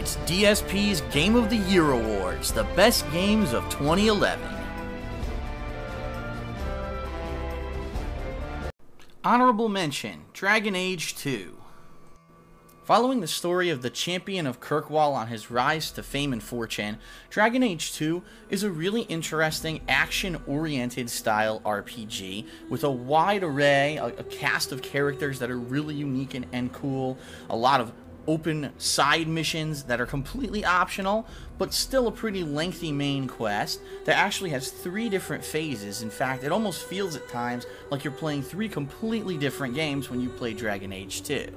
It's DSP's Game of the Year Awards, the best games of 2011. Honorable mention, Dragon Age 2. Following the story of the champion of Kirkwall on his rise to fame and fortune, Dragon Age 2 is a really interesting action-oriented style RPG with a wide array, a cast of characters that are really unique and cool, a lot of open side missions that are completely optional, but still a pretty lengthy main quest that actually has 3 different phases. In fact, it almost feels at times like you're playing 3 completely different games when you play Dragon Age 2.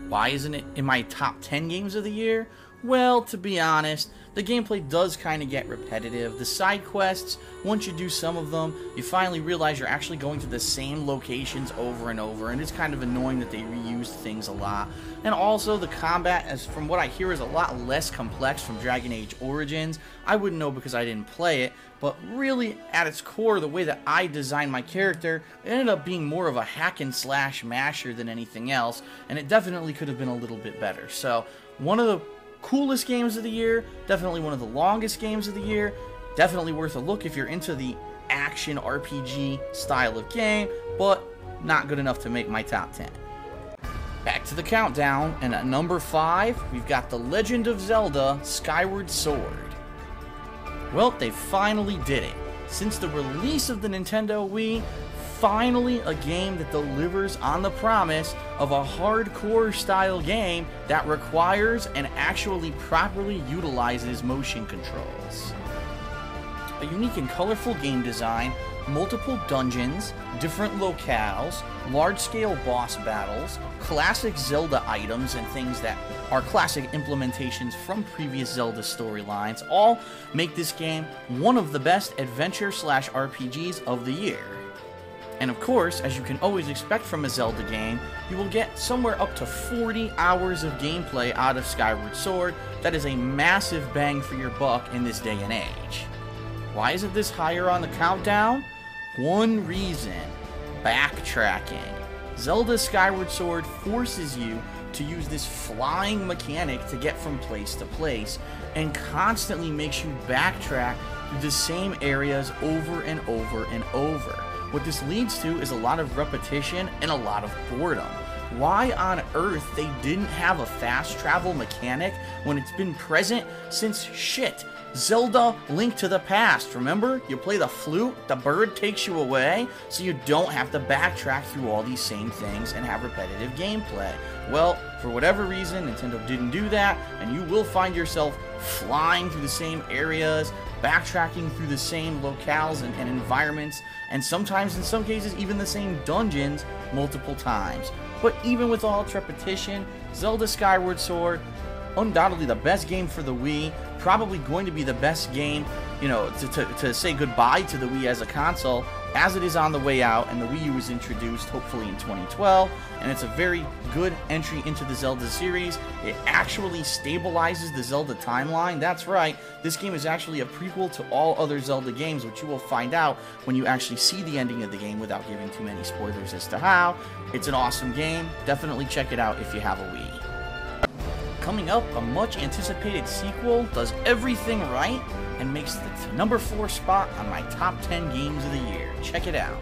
Why isn't it in my top 10 games of the year? Well, to be honest, the gameplay does kind of get repetitive. The side quests, once you do some of them, you finally realize you're actually going to the same locations over and over, and it's kind of annoying that they reused things a lot. And also, the combat, as from what I hear, is a lot less complex from Dragon Age Origins. I wouldn't know because I didn't play it, but really, at its core, the way that I designed my character, it ended up being more of a hack-and-slash masher than anything else, and it definitely could have been a little bit better. So, one of the coolest games of the year, definitely one of the longest games of the year, definitely worth a look if you're into the action RPG style of game, but not good enough to make my top 10. Back to the countdown, and at number 5, we've got The Legend of Zelda Skyward Sword. Well, they finally did it. Since the release of the Nintendo Wii, finally a game that delivers on the promise of a hardcore style game that requires and actually properly utilizes motion controls. A unique and colorful game design, multiple dungeons, different locales, large-scale boss battles, classic Zelda items and things that are classic implementations from previous Zelda storylines all make this game one of the best adventure/RPGs of the year. And of course, as you can always expect from a Zelda game, you will get somewhere up to 40 hours of gameplay out of Skyward Sword. That is a massive bang for your buck in this day and age. Why isn't this higher on the countdown? One reason: backtracking. Zelda Skyward Sword forces you to use this flying mechanic to get from place to place, and constantly makes you backtrack through the same areas over and over and over. What this leads to is a lot of repetition and a lot of boredom. Why on earth they didn't have a fast travel mechanic when it's been present since shit, Zelda Link to the Past, remember? You play the flute, the bird takes you away, so you don't have to backtrack through all these same things and have repetitive gameplay. Well, for whatever reason, Nintendo didn't do that, and you will find yourself flying through the same areas, backtracking through the same locales and environments, and sometimes, in some cases, even the same dungeons multiple times. But even with all its repetition, Zelda Skyward Sword, undoubtedly the best game for the Wii, probably going to be the best game, to say goodbye to the Wii as a console, as it is on the way out, and the Wii U was introduced hopefully in 2012, and it's a very good entry into the Zelda series. It actually stabilizes the Zelda timeline. That's right, this game is actually a prequel to all other Zelda games, which you will find out when you actually see the ending of the game without giving too many spoilers as to how. It's an awesome game. Definitely check it out if you have a Wii. Coming up, a much anticipated sequel does everything right and makes the number 4 spot on my top 10 games of the year. Check it out.